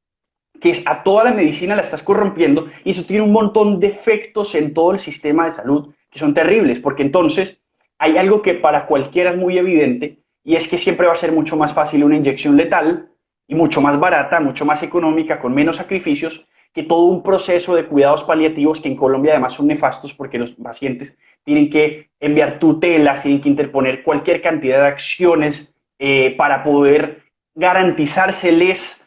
que a toda la medicina la estás corrompiendo y eso tiene un montón de efectos en todo el sistema de salud que son terribles, porque entonces hay algo que para cualquiera es muy evidente y es que siempre va a ser mucho más fácil una inyección letal y mucho más barata, mucho más económica, con menos sacrificios, que todo un proceso de cuidados paliativos que en Colombia además son nefastos porque los pacientes tienen que enviar tutelas, tienen que interponer cualquier cantidad de acciones para poder garantizárseles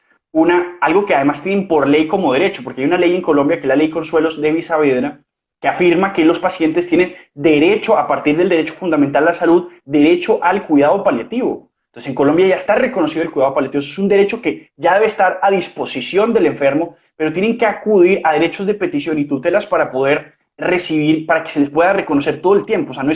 algo que además tienen por ley como derecho, porque hay una ley en Colombia que es la ley Consuelos de Saavedra, que afirma que los pacientes tienen derecho, a partir del derecho fundamental a la salud, derecho al cuidado paliativo. Entonces en Colombia ya está reconocido el cuidado paliativo, eso es un derecho que ya debe estar a disposición del enfermo, pero tienen que acudir a derechos de petición y tutelas para poder recibir, para que se les pueda reconocer todo el tiempo. O sea, no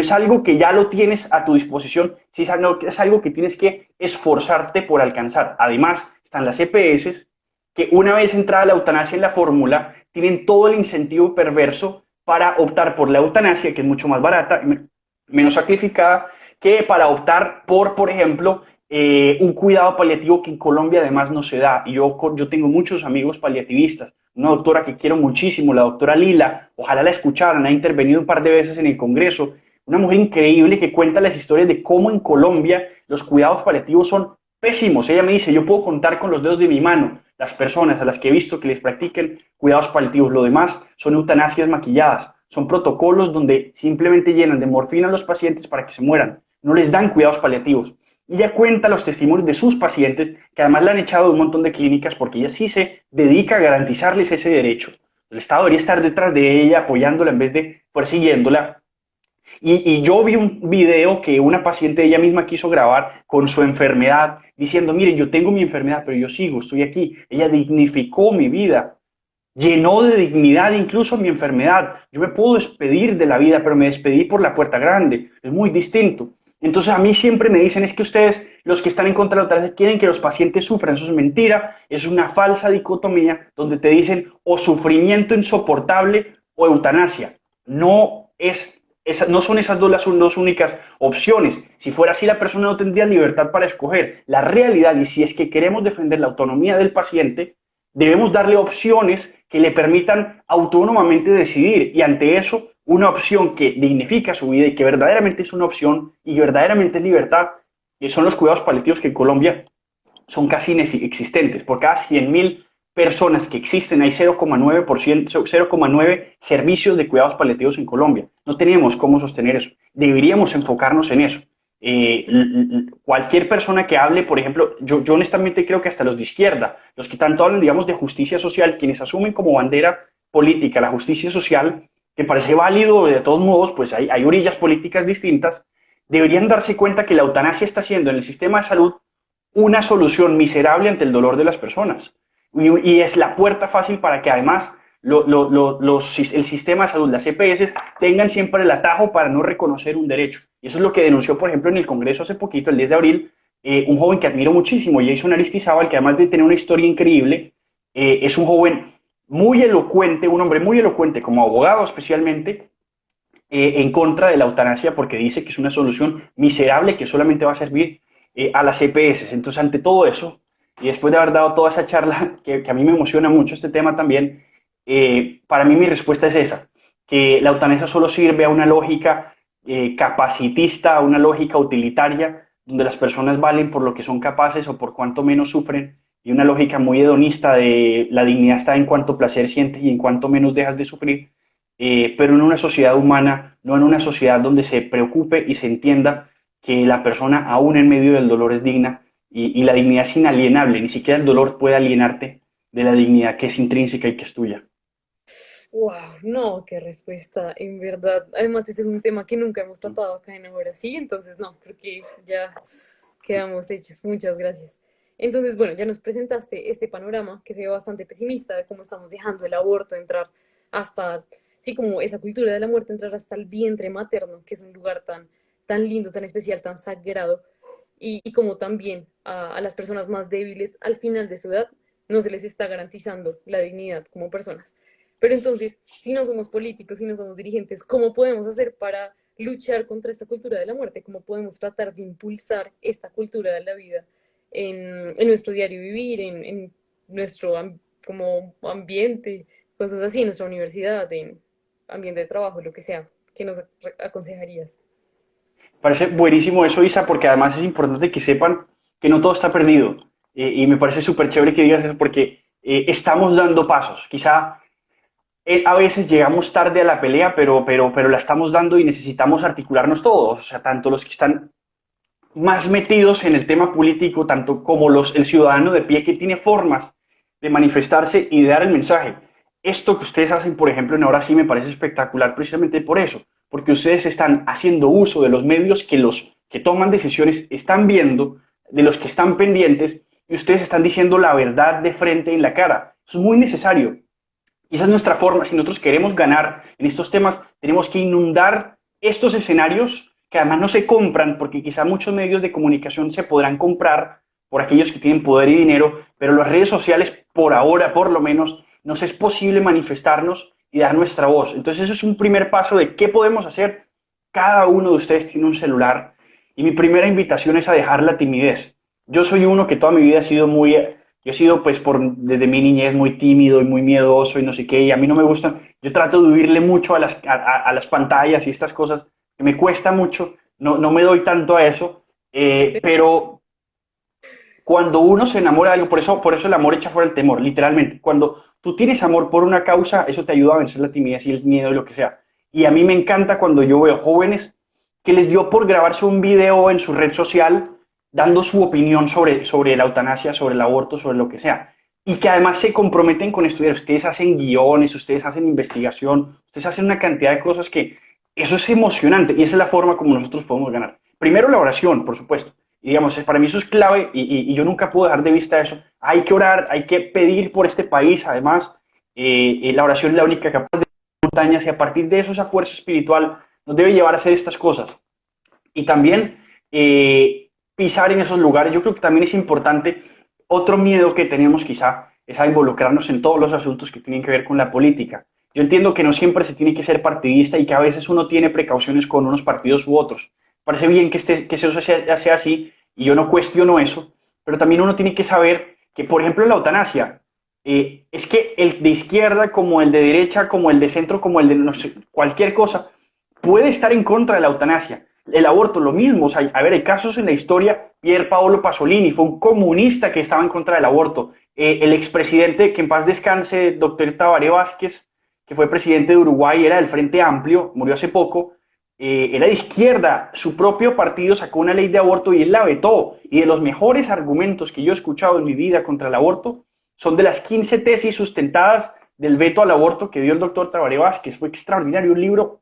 es algo que ya lo tienes a tu disposición, sí es algo que tienes que esforzarte por alcanzar. Además, están las EPS, que una vez entrada la eutanasia en la fórmula, tienen todo el incentivo perverso para optar por la eutanasia, que es mucho más barata, menos sacrificada, que para optar por ejemplo, un cuidado paliativo que en Colombia además no se da. Y yo tengo muchos amigos paliativistas, una doctora que quiero muchísimo, la doctora Lila, ojalá la escucharan, ha intervenido un par de veces en el Congreso, una mujer increíble que cuenta las historias de cómo en Colombia los cuidados paliativos son pésimos. Ella me dice, yo puedo contar con los dedos de mi mano las personas a las que he visto que les practiquen cuidados paliativos. Lo demás son eutanasias maquilladas, son protocolos donde simplemente llenan de morfina a los pacientes para que se mueran, no les dan cuidados paliativos. Y ella cuenta los testimonios de sus pacientes, que además la han echado de un montón de clínicas porque ella sí se dedica a garantizarles ese derecho. El Estado debería estar detrás de ella, apoyándola en vez de persiguiéndola. Y yo vi un video que una paciente ella misma quiso grabar con su enfermedad, diciendo, mire, yo tengo mi enfermedad, pero yo sigo, estoy aquí. Ella dignificó mi vida, llenó de dignidad incluso mi enfermedad. Yo me puedo despedir de la vida, pero me despedí por la puerta grande. Es muy distinto. Entonces a mí siempre me dicen, es que ustedes, los que están en contra de la eutanasia, quieren que los pacientes sufran. Eso es mentira, es una falsa dicotomía donde te dicen o sufrimiento insoportable o eutanasia. No son esas las dos únicas opciones. Si fuera así, la persona no tendría libertad para escoger. La realidad, y si es que queremos defender la autonomía del paciente, debemos darle opciones que le permitan autónomamente decidir. Y ante eso, una opción que dignifica su vida y que verdaderamente es una opción y que verdaderamente es libertad, son los cuidados paliativos que en Colombia son casi inexistentes. Por cada 100.000 personas que existen hay 0,9%, 0,9 servicios de cuidados paliativos en Colombia. No tenemos cómo sostener eso. Deberíamos enfocarnos en eso. Cualquier persona que hable, por ejemplo, yo honestamente creo que hasta los de izquierda, los que tanto hablan, digamos, de justicia social, quienes asumen como bandera política la justicia social, que parece válido, de todos modos, pues hay orillas políticas distintas, deberían darse cuenta que la eutanasia está siendo en el sistema de salud una solución miserable ante el dolor de las personas. Y es la puerta fácil para que además el sistema de salud, las EPS, tengan siempre el atajo para no reconocer un derecho. Y eso es lo que denunció, por ejemplo, en el Congreso hace poquito, el 10 de abril, un joven que admiro muchísimo, Jason Aristizábal, que además de tener una historia increíble, es un joven muy elocuente, un hombre muy elocuente como abogado especialmente, en contra de la eutanasia porque dice que es una solución miserable que solamente va a servir a las EPS. Entonces, ante todo eso, y después de haber dado toda esa charla, que a mí me emociona mucho este tema también, para mí mi respuesta es esa, que la eutanasia solo sirve a una lógica capacitista, a una lógica utilitaria, donde las personas valen por lo que son capaces o por cuanto menos sufren, y una lógica muy hedonista de la dignidad está en cuanto placer sientes y en cuanto menos dejas de sufrir, pero en una sociedad humana, no en una sociedad donde se preocupe y se entienda que la persona, aún en medio del dolor, es digna y la dignidad es inalienable, ni siquiera el dolor puede alienarte de la dignidad que es intrínseca y que es tuya. Wow, no, qué respuesta, en verdad. Además, este es un tema que nunca hemos tratado acá en Ahora Sí, entonces no, creo que ya quedamos hechos. Muchas gracias. Entonces, bueno, ya nos presentaste este panorama que se ve bastante pesimista de cómo estamos dejando el aborto entrar hasta, sí, como esa cultura de la muerte entrar hasta el vientre materno, que es un lugar tan lindo, tan especial, tan sagrado, y como también a las personas más débiles al final de su edad no se les está garantizando la dignidad como personas. Pero entonces, si no somos políticos, si no somos dirigentes, ¿cómo podemos hacer para luchar contra esta cultura de la muerte? ¿Cómo podemos tratar de impulsar esta cultura de la vida en nuestro diario vivir, en nuestro como ambiente, cosas así, en nuestra universidad, en ambiente de trabajo, lo que sea? ¿Qué nos aconsejarías? Parece buenísimo eso, Isa, porque además es importante que sepan que no todo está perdido. Y me parece súper chévere que digas eso porque estamos dando pasos. Quizá a veces llegamos tarde a la pelea, pero la estamos dando y necesitamos articularnos todos, o sea, tanto los que están más metidos en el tema político, tanto como el ciudadano de pie que tiene formas de manifestarse y de dar el mensaje. Esto que ustedes hacen, por ejemplo, en Ahora Sí me parece espectacular precisamente por eso, porque ustedes están haciendo uso de los medios que los que toman decisiones están viendo, de los que están pendientes, y ustedes están diciendo la verdad de frente en la cara. Eso es muy necesario. Y esa es nuestra forma. Si nosotros queremos ganar en estos temas, tenemos que inundar estos escenarios que además no se compran, porque quizá muchos medios de comunicación se podrán comprar por aquellos que tienen poder y dinero, pero las redes sociales, por ahora, por lo menos, nos es posible manifestarnos y dar nuestra voz. Entonces, eso es un primer paso de qué podemos hacer. Cada uno de ustedes tiene un celular y mi primera invitación es a dejar la timidez. Yo soy uno que toda mi vida ha sido muy yo he sido, pues, desde mi niñez muy tímido y muy miedoso y no sé qué, y a mí no me gustan. Yo trato de huirle mucho a las pantallas y estas cosas, que me cuesta mucho, no me doy tanto a eso, pero cuando uno se enamora de algo, por eso el amor echa fuera el temor, literalmente. Cuando tú tienes amor por una causa, eso te ayuda a vencer la timidez y el miedo y lo que sea. Y a mí me encanta cuando yo veo jóvenes que les dio por grabarse un video en su red social dando su opinión sobre la eutanasia, sobre el aborto, sobre lo que sea. Y que además se comprometen con estudiar. Ustedes hacen guiones, ustedes hacen investigación, ustedes hacen una cantidad de cosas que eso es emocionante y esa es la forma como nosotros podemos ganar. Primero la oración, por supuesto. Y digamos, para mí eso es clave y yo nunca puedo dejar de vista eso. Hay que orar, hay que pedir por este país. Además, la oración es la única capaz de montañas y a partir de eso esa fuerza espiritual nos debe llevar a hacer estas cosas. Y también pisar en esos lugares. Yo creo que también es importante, otro miedo que tenemos quizá es a involucrarnos en todos los asuntos que tienen que ver con la política. Yo entiendo que no siempre se tiene que ser partidista y que a veces uno tiene precauciones con unos partidos u otros. Parece bien que eso sea así y yo no cuestiono eso, pero también uno tiene que saber que, por ejemplo, la eutanasia, es que el de izquierda, como el de derecha, como el de centro, como el de no sé, cualquier cosa, puede estar en contra de la eutanasia, El aborto, lo mismo. O sea, a ver, hay casos en la historia. Pier Paolo Pasolini fue un comunista que estaba en contra del aborto. El expresidente, que en paz descanse, doctor Tabaré Vázquez, que fue presidente de Uruguay, era del Frente Amplio, murió hace poco, era de izquierda. Su propio partido sacó una ley de aborto y él la vetó. Y de los mejores argumentos que yo he escuchado en mi vida contra el aborto son de las 15 tesis sustentadas del veto al aborto que dio el doctor Tabaré Vázquez. Fue extraordinario, un libro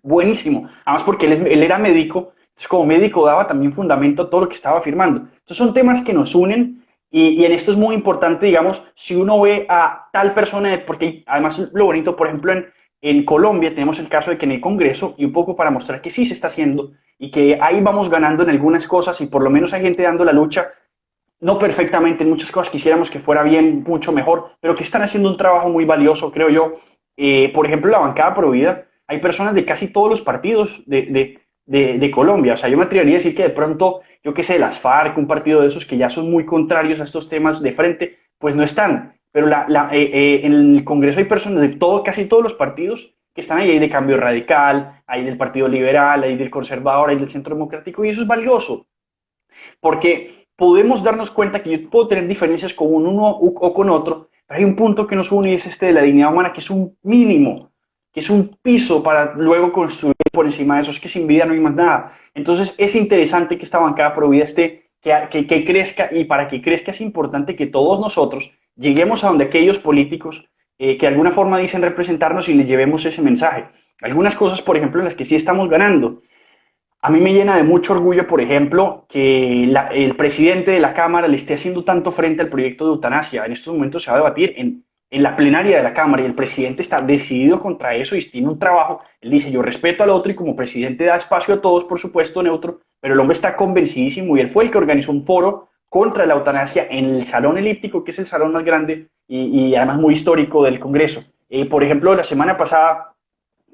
buenísimo. Además porque él era médico, entonces como médico daba también fundamento a todo lo que estaba afirmando. Entonces son temas que nos unen y en esto es muy importante, digamos, si uno ve a tal persona, porque además lo bonito, por ejemplo, en Colombia tenemos el caso de que en el Congreso, y un poco para mostrar que sí se está haciendo y que ahí vamos ganando en algunas cosas y por lo menos hay gente dando la lucha, no perfectamente, en muchas cosas quisiéramos que fuera bien, mucho mejor, pero que están haciendo un trabajo muy valioso, creo yo. Por ejemplo, la bancada Provida, hay personas de casi todos los partidos de Colombia. O sea, yo me atrevería a decir que de pronto, yo qué sé, las FARC, un partido de esos que ya son muy contrarios a estos temas de frente, pues no están. Pero en el Congreso hay personas de todo, casi todos los partidos que están ahí. Hay de Cambio Radical, hay del Partido Liberal, hay del Conservador, hay del Centro Democrático, y eso es valioso porque podemos darnos cuenta que yo puedo tener diferencias con uno o con otro, pero hay un punto que nos une y es este de la dignidad humana, que es un mínimo, que es un piso para luego construir por encima de eso, es que sin vida no hay más nada. Entonces es interesante que esta bancada Provida esté, que crezca, y para que crezca es importante que todos nosotros lleguemos a donde aquellos políticos que de alguna forma dicen representarnos y les llevemos ese mensaje. Algunas cosas, por ejemplo, en las que sí estamos ganando. A mí me llena de mucho orgullo, por ejemplo, que el presidente de la Cámara le esté haciendo tanto frente al proyecto de eutanasia. En estos momentos se va a debatir en la plenaria de la Cámara y el presidente está decidido contra eso y tiene un trabajo. Él dice, yo respeto al otro y como presidente da espacio a todos, por supuesto, neutro, pero el hombre está convencidísimo y él fue el que organizó un foro contra la eutanasia en el Salón Elíptico, que es el salón más grande y además muy histórico del Congreso. Por ejemplo, la semana pasada,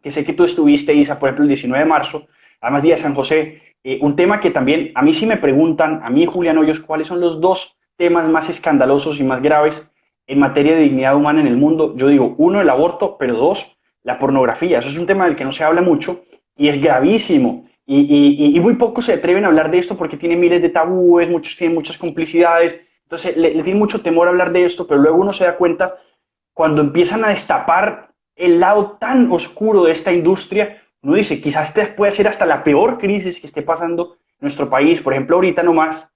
que sé que tú estuviste, Isa, por ejemplo, el 19 de marzo, además Día de San José, un tema que también a mí sí me preguntan, a mí Julián Hoyos, cuáles son los dos temas más escandalosos y más graves en materia de dignidad humana en el mundo. Yo digo, uno, el aborto, pero dos, la pornografía. Eso es un tema del que no se habla mucho y es gravísimo. Y muy pocos se atreven a hablar de esto porque tiene miles de tabúes, muchos tienen muchas complicidades, entonces le tiene mucho temor a hablar de esto, pero luego uno se da cuenta cuando empiezan a destapar el lado tan oscuro de esta industria. Uno dice, quizás esta puede ser hasta la peor crisis que esté pasando en nuestro país. Por ejemplo, ahorita nomás,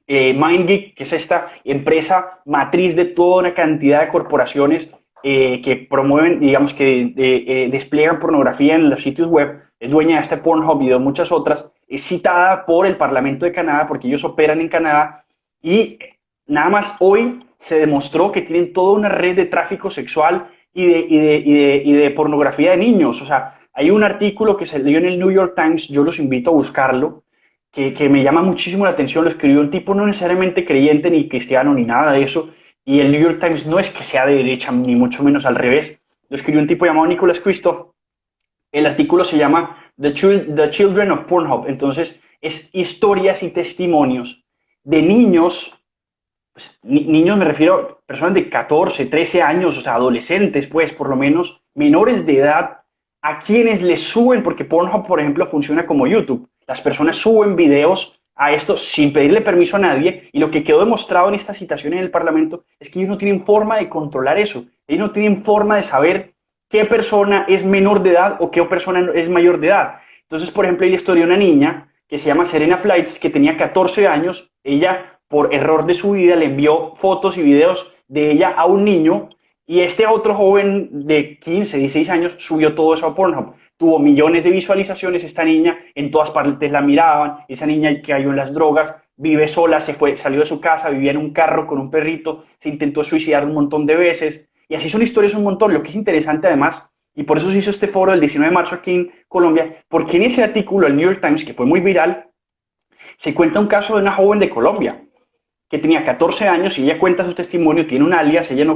MindGeek, que es esta empresa matriz de toda una cantidad de corporaciones que promueven, digamos, que despliegan pornografía en los sitios web, es dueña de este Pornhub y de muchas otras, es citada por el Parlamento de Canadá porque ellos operan en Canadá y nada más hoy se demostró que tienen toda una red de tráfico sexual y de pornografía de niños. O sea, hay un artículo que se leyó en el New York Times, yo los invito a buscarlo, que me llama muchísimo la atención. Lo escribió un tipo no necesariamente creyente ni cristiano ni nada de eso, y el New York Times no es que sea de derecha, ni mucho menos al revés. Lo escribió un tipo llamado Nicholas Kristof. El artículo se llama The Children of Pornhub. Entonces, es historias y testimonios de niños, pues, niños me refiero a personas de 14, 13 años, o sea, adolescentes, pues, por lo menos, menores de edad, a quienes les suben, porque Pornhub, por ejemplo, funciona como YouTube. Las personas suben videos a esto sin pedirle permiso a nadie, y lo que quedó demostrado en esta citación en el Parlamento es que ellos no tienen forma de controlar eso. Ellos no tienen forma de saber qué persona es menor de edad o qué persona es mayor de edad. Entonces, por ejemplo, hay la historia de una niña que se llama Serena Flights, que tenía 14 años. Ella, por error de su vida, le envió fotos y videos de ella a un niño, y este otro joven de 15, 16 años subió todo eso a Pornhub. Tuvo millones de visualizaciones. Esta niña, en todas partes la miraban. Esa niña que cayó en las drogas, vive sola, salió de su casa, vivía en un carro con un perrito, se intentó suicidar un montón de veces. Y así son historias un montón. Lo que es interesante además, y por eso se hizo este foro el 19 de marzo aquí en Colombia, porque en ese artículo del New York Times, que fue muy viral, se cuenta un caso de una joven de Colombia que tenía 14 años y ella cuenta su testimonio, tiene un alias, ella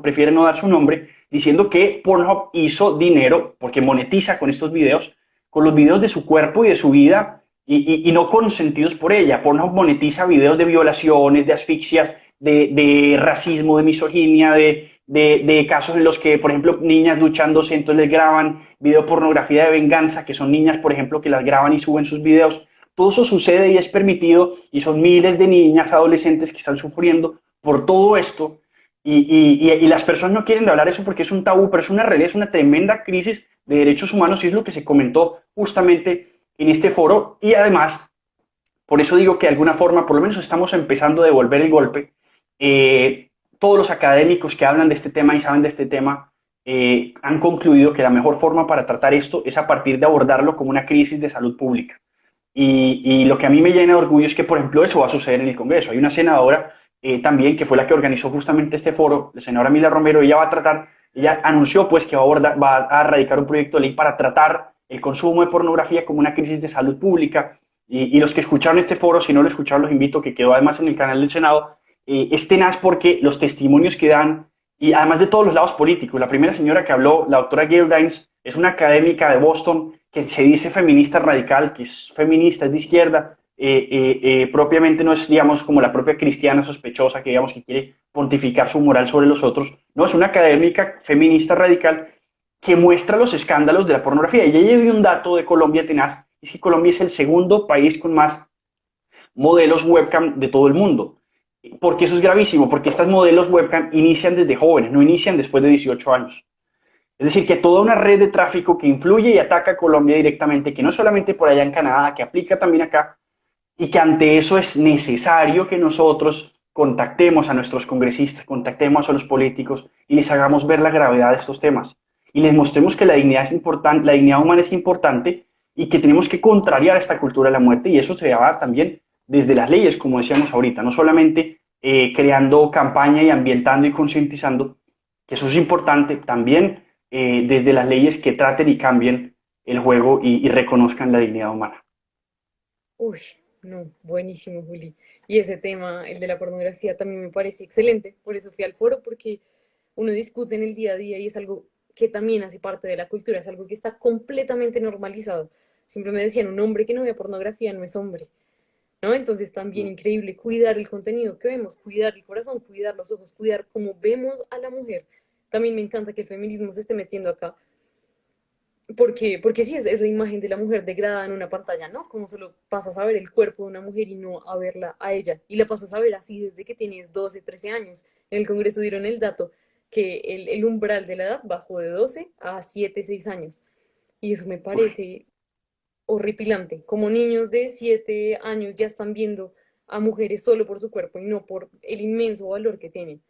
prefiere no dar su nombre, diciendo que Pornhub hizo dinero, porque monetiza con estos videos, con los videos de su cuerpo y de su vida, y no consentidos por ella. Pornhub monetiza videos de violaciones, de asfixias, de racismo, de misoginia, de casos en los que, por ejemplo, niñas duchándose, entonces les graban video pornografía de venganza, que son niñas, por ejemplo, que las graban y suben sus videos. Todo eso sucede y es permitido y son miles de niñas, adolescentes que están sufriendo por todo esto y las personas no quieren hablar eso porque es un tabú, pero es una realidad, es una tremenda crisis de derechos humanos y es lo que se comentó justamente en este foro y además, por eso digo que de alguna forma, por lo menos estamos empezando a devolver el golpe. Todos los académicos que hablan de este tema y saben de este tema han concluido que la mejor forma para tratar esto es a partir de abordarlo como una crisis de salud pública. Y lo que a mí me llena de orgullo es que, por ejemplo, eso va a suceder en el Congreso. Hay una senadora también que fue la que organizó justamente este foro, la senadora Mila Romero, ella va a tratar, ella anunció pues que va a radicar un proyecto de ley para tratar el consumo de pornografía como una crisis de salud pública. Y los que escucharon este foro, si no lo escucharon, los invito, que quedó además en el canal del Senado, es tenaz porque los testimonios que dan, y además de todos los lados políticos, la primera señora que habló, la doctora Gildines, es una académica de Boston que se dice feminista radical, que es feminista, es de izquierda, propiamente no es, digamos, como la propia cristiana sospechosa que, digamos, que quiere pontificar su moral sobre los otros, no, es una académica feminista radical que muestra los escándalos de la pornografía. Y ella dio un dato de Colombia tenaz, es que Colombia es el segundo país con más modelos webcam de todo el mundo. ¿Por qué eso es gravísimo? Porque estos modelos webcam inician desde jóvenes, no inician después de 18 años. Es decir, que toda una red de tráfico que influye y ataca a Colombia directamente, que no solamente por allá en Canadá, que aplica también acá, y que ante eso es necesario que nosotros contactemos a nuestros congresistas, contactemos a los políticos y les hagamos ver la gravedad de estos temas. Y les mostremos que la dignidad es importante, la dignidad humana es importante y que tenemos que contrariar esta cultura de la muerte y eso se va también desde las leyes, como decíamos ahorita, no solamente creando campaña y ambientando y concientizando, que eso es importante, también desde las leyes que traten y cambien el juego y reconozcan la dignidad humana. Uy, no, buenísimo, Juli. Y ese tema, el de la pornografía, también me parece excelente. Por eso fui al foro, porque uno discute en el día a día y es algo que también hace parte de la cultura, es algo que está completamente normalizado. Siempre me decían, un hombre que no vea pornografía no es hombre, ¿no? Entonces también increíble cuidar el contenido que vemos, cuidar el corazón, cuidar los ojos, cuidar cómo vemos a la mujer. También me encanta que el feminismo se esté metiendo acá, porque sí, es la imagen de la mujer degradada en una pantalla, ¿no? Como solo pasas a ver el cuerpo de una mujer y no a verla a ella. Y la pasas a ver así desde que tienes 12, 13 años. En el Congreso dieron el dato que el umbral de la edad bajó de 12 a 7, 6 años. Y eso me parece horripilante. Como niños de 7 años ya están viendo a mujeres solo por su cuerpo y no por el inmenso valor que tienen.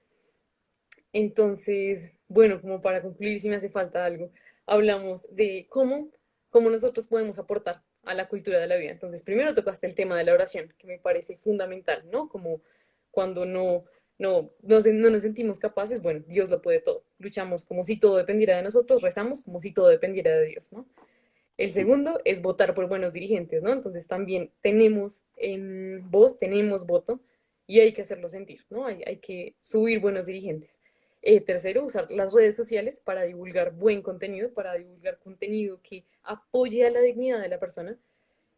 Entonces, bueno, como para concluir, si me hace falta algo, hablamos de cómo nosotros podemos aportar a la cultura de la vida. Entonces, primero tocaste el tema de la oración, que me parece fundamental, ¿no? Como cuando no nos sentimos capaces, bueno, Dios lo puede todo. Luchamos como si todo dependiera de nosotros, rezamos como si todo dependiera de Dios, ¿no? El segundo es votar por buenos dirigentes, ¿no? Entonces también tenemos voz, tenemos voto y hay que hacerlo sentir, ¿no? Hay que subir buenos dirigentes. Tercero, usar las redes sociales para divulgar buen contenido, para divulgar contenido que apoye a la dignidad de la persona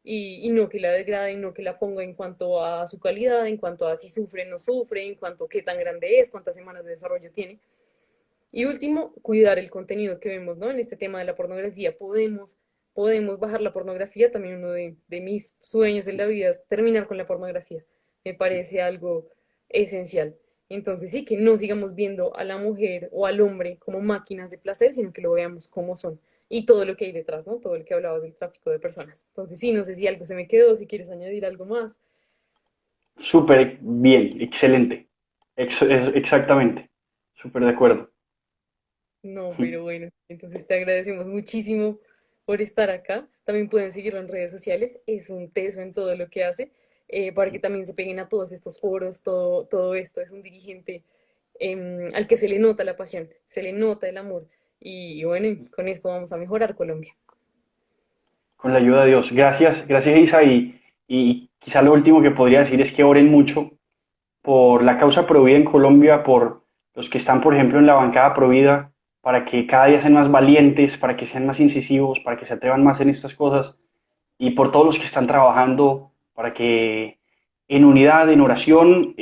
y no que la degrade y no que la ponga en cuanto a su calidad, en cuanto a si sufre o no sufre, en cuanto a qué tan grande es, cuántas semanas de desarrollo tiene. Y último, cuidar el contenido que vemos, ¿no? En este tema de la pornografía, podemos bajar la pornografía, también uno de mis sueños en la vida es terminar con la pornografía, me parece algo esencial. Entonces sí, que no sigamos viendo a la mujer o al hombre como máquinas de placer, sino que lo veamos como son. Y todo lo que hay detrás, ¿no? Todo lo que hablabas del tráfico de personas. Entonces sí, no sé si algo se me quedó, si quieres añadir algo más. Súper bien, excelente. Exactamente. Súper de acuerdo. No, pero bueno, entonces te agradecemos muchísimo por estar acá. También pueden seguirlo en redes sociales, es un teso en todo lo que hace, para que también se peguen a todos estos foros, todo esto. Es un dirigente al que se le nota la pasión, se le nota el amor. Y bueno, y con esto vamos a mejorar Colombia. Con la ayuda de Dios. Gracias, gracias Isa. Y quizá lo último que podría decir es que oren mucho por la causa Provida en Colombia, por los que están, por ejemplo, en la bancada Provida, para que cada día sean más valientes, para que sean más incisivos, para que se atrevan más en estas cosas, y por todos los que están trabajando para que en unidad, en oración,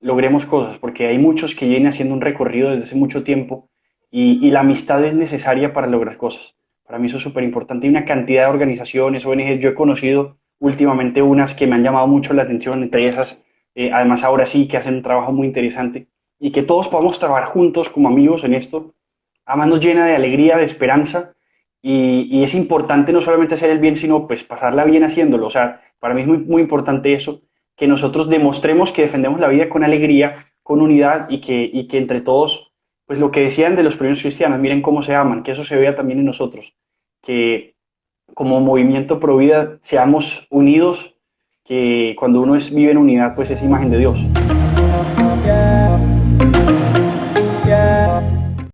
logremos cosas, porque hay muchos que vienen haciendo un recorrido desde hace mucho tiempo y la amistad es necesaria para lograr cosas. Para mí eso es súper importante. Hay una cantidad de organizaciones, ONGs, yo he conocido últimamente unas que me han llamado mucho la atención, entre esas, además ahora sí que hacen un trabajo muy interesante y que todos podamos trabajar juntos como amigos en esto, además nos llena de alegría, de esperanza y es importante no solamente hacer el bien, sino pues pasarla bien haciéndolo. O sea, para mí es muy, muy importante eso, que nosotros demostremos que defendemos la vida con alegría, con unidad y que entre todos, pues lo que decían de los primeros cristianos, miren cómo se aman, que eso se vea también en nosotros, que como movimiento pro vida seamos unidos, que cuando uno vive en unidad, pues es imagen de Dios.